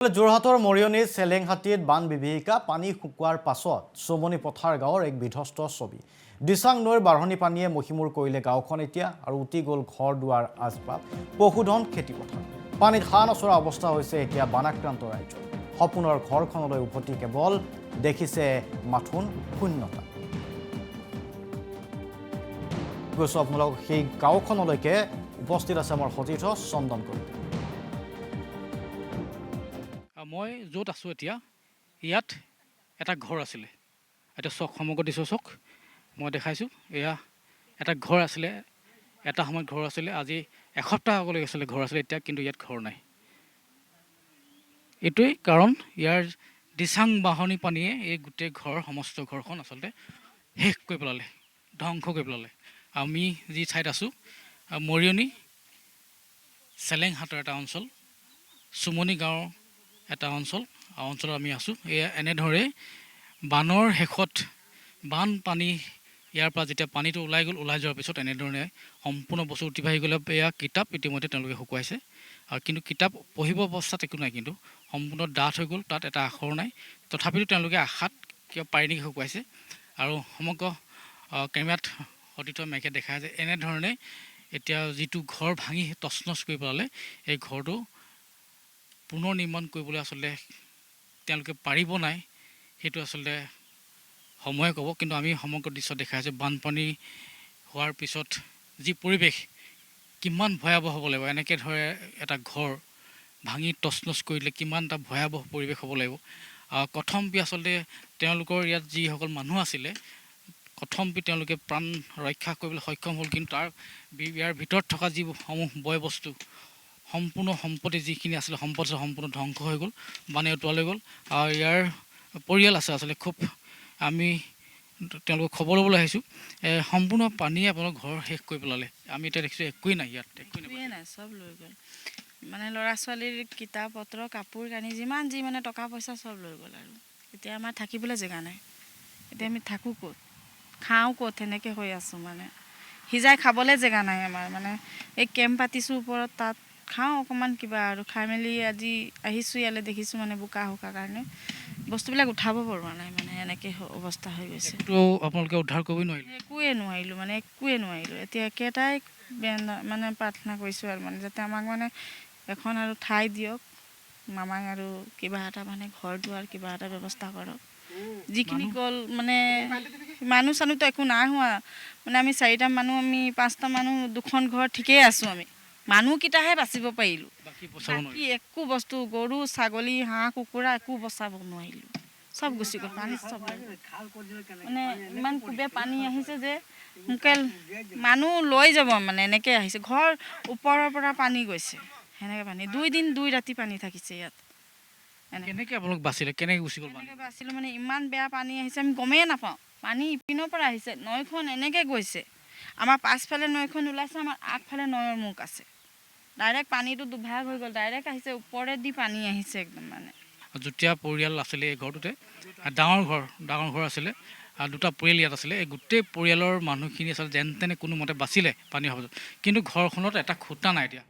যোৰহাটৰ মৰিয়নী চেলেংহাটীত বান বিভীষিকা পানী শুকোৱাৰ পাছত চমনি পথাৰ গাঁৱৰ এক বিধ্বস্ত ছবি। দিচাং নৈৰ বাঢ়নী পানীয়ে মহিমূৰ কৰিলে গাঁওখন এতিয়া আৰু উটি গ'ল ঘৰ দুৱাৰ আজবাব পশুধন খেতিপথাৰ। পানীত হাঁহ নচৰা অৱস্থা হৈছে এতিয়া বানাক্ৰান্ত ৰাজ্য। সপোনৰ ঘৰখনলৈ উভতি কেৱল দেখিছে মাথোন শূন্যতা। গৈছো আপোনালোক সেই গাঁওখনলৈকে উপস্থিত আছে আমাৰ সতীৰ্থ চন্দন কলিতা। মই য'ত আছোঁ এতিয়া ইয়াত এটা ঘৰ আছিলে। এতিয়া চক সমগ্ৰ দিছোঁ চক মই দেখাইছোঁ। এয়া এটা ঘৰ আছিলে, এটা সময়ত ঘৰ আছিলে, আজি এসপ্তাহ আগলৈ আছিলে ঘৰ আছিলে, এতিয়া কিন্তু ইয়াত ঘৰ নাই। এইটোৱেই কাৰণ ইয়াৰ দিচাং বাঢ়নী পানীয়ে এই গোটেই সমস্ত ঘৰখন আচলতে শেষ কৰি পেলালে, ধ্বংস কৰি পেলালে। আমি যি ঠাইত আছোঁ মৰিয়নী চেলেংহাটৰ এটা অঞ্চল, চুমনি গাঁৱৰ এটা অঞ্চলত আমি আছোঁ। এয়া এনেদৰে বানৰ শেষত বানপানী ইয়াৰ পৰা যেতিয়া পানীটো ওলাই যোৱাৰ পিছত এনেধৰণে সম্পূৰ্ণ বস্তু উটি বাঢ়ি গ'লে এয়া কিতাপ ইতিমধ্যে তেওঁলোকে শুকুৱাইছে। আৰু কিন্তু কিতাপ পঢ়িব অৱস্থাত একো নাই, কিন্তু সম্পূৰ্ণ ডাঠ হৈ গ'ল, তাত এটা আখৰ নাই। তথাপিতো তেওঁলোকে আশাত কিয় পাৰি নেকি শুকুৱাইছে। আৰু সমগ্ৰ কেমেৰাত সতীৰ্থ মেঘে দেখায় যে এনেধৰণে এতিয়া যিটো ঘৰ ভাঙি তছনছ কৰি পেলালে, এই ঘৰটো পুনৰ নিৰ্মাণ কৰিবলৈ আচলতে তেওঁলোকে পাৰিব নাই, সেইটো আচলতে সময়ে ক'ব। কিন্তু আমি সমগ্ৰ দৃশ্য দেখাই আছোঁ বানপানী হোৱাৰ পিছত যি পৰিৱেশ কিমান ভয়াৱহ হ'ব লাগিব। এনেকৈ ধৰে এটা ঘৰ ভাঙি তছনছ কৰিলে কিমান এটা ভয়াৱহ পৰিৱেশ হ'ব লাগিব। কথমপি আচলতে তেওঁলোকৰ ইয়াত যিসকল মানুহ আছিলে কথমপি তেওঁলোকে প্ৰাণ ৰক্ষা কৰিবলৈ সক্ষম হ'ল, কিন্তু ইয়াৰ ভিতৰত থকা যিসমূহ বয় বস্তু সম্পূৰ্ণ সম্পত্তি যিখিনি আছিলে সম্পত্তি সম্পূৰ্ণ ধ্বংস হৈ গ'ল, বানে উটুৱাই লৈ গ'ল। আৰু ইয়াৰ পৰিয়াল আছে আচলতে খুব আমি তেওঁলোকক খবৰ ল'বলৈ আহিছোঁ। সম্পূৰ্ণ পানীয়ে আপোনালোক ঘৰ শেষ কৰি পেলালে। আমি এতিয়া দেখিছোঁ একোৱেই নাই, ইয়াত একোৱেই নাই, চব লৈ গ'ল। মানে ল'ৰা ছোৱালীৰ কিতাপ পত্ৰ কাপোৰ কানি যিমান যি মানে টকা পইচা চব লৈ গ'ল। আৰু এতিয়া আমাৰ থাকিবলৈ জেগা নাই। এতিয়া আমি থাকোঁ ক'ত, খাওঁ ক'ত, সেনেকৈ হৈ আছোঁ। মানে সিজাই খাবলৈ জেগা নাই আমাৰ। মানে এই কেম্প পাতিছোঁ ওপৰত, তাত খাওঁ অকণমান কিবা আৰু খাই মেলি আজি আহিছোঁ ইয়ালৈ, দেখিছোঁ মানে বোকা কাৰণে বস্তুবিলাক উঠাব পৰা নাই। মানে এনেকৈ অৱস্থা হৈ গৈছে। আপোনালোকে উদ্ধাৰ কৰিবই নোৱাৰিলে? একোৱে নোৱাৰিলোঁ। এতিয়া একেটাই মানে প্ৰাৰ্থনা কৰিছোঁ আৰু মানে যাতে আমাক মানে এখন আৰু ঠাই দিয়ক, মামাক আৰু কিবা এটা মানে ঘৰ দুৱাৰ কিবা এটা ব্যৱস্থা কৰক। যিখিনি গ'ল মানে মানুহ চানুহতো একো নাই হোৱা। মানে আমি 4টা মানুহ, আমি 5টা মানুহ, 2খন ঘৰ ঠিকেই আছোঁ। আমি মানুহকেইটাহে বাচিব পাৰিলোঁ, বাকী একো বস্তু গৰু ছাগলী হাঁহ কুকুৰা একো বচাব নোৱাৰিলোঁ, চব গুচি গ'ল। পানী চব মানে ইমান কোবে পানী আহিছে যে মোকে মানুহ লৈ যাব, মানে এনেকৈ আহিছে। ঘৰ ওপৰৰ পৰা পানী গৈছে, সেনেকৈ পানী 2 দিন 2 ৰাতি পানী থাকিছে ইয়াত। কেনেকৈ আপোনালোক বাচিলে, কেনেকৈ গুচি গ'ল? কেনেকৈ বাচিলোঁ মানে ইমান বেয়া পানী আহিছে, আমি গমেই নাপাওঁ। পানী ইপিনৰ পৰা আহিছে, নৈখন এনেকৈ গৈছে। আমাৰ পাছফালে নৈখন ওলাইছে, আমাৰ আগফালে নৈৰ মুখ আছে। ডাইৰেক্ট পানীটো দুভাগ হৈ গ'ল, ডাইৰেক্ট আহিছে, ওপৰেদি পানী আহিছে একদম। মানে যুটীয়া পৰিয়াল আছিলে এই ঘৰটোতে, ডাঙৰ ঘৰ আছিলে। 2টা পৰিয়াল ইয়াত আছিলে। এই গোটেই পৰিয়ালৰ মানুহখিনি আচলতে যেন তেনে কোনোমতে বাচিলে পানী অহাৰ পাছত, কিন্তু ঘৰখনত এটা খুঁটা নাই এতিয়া।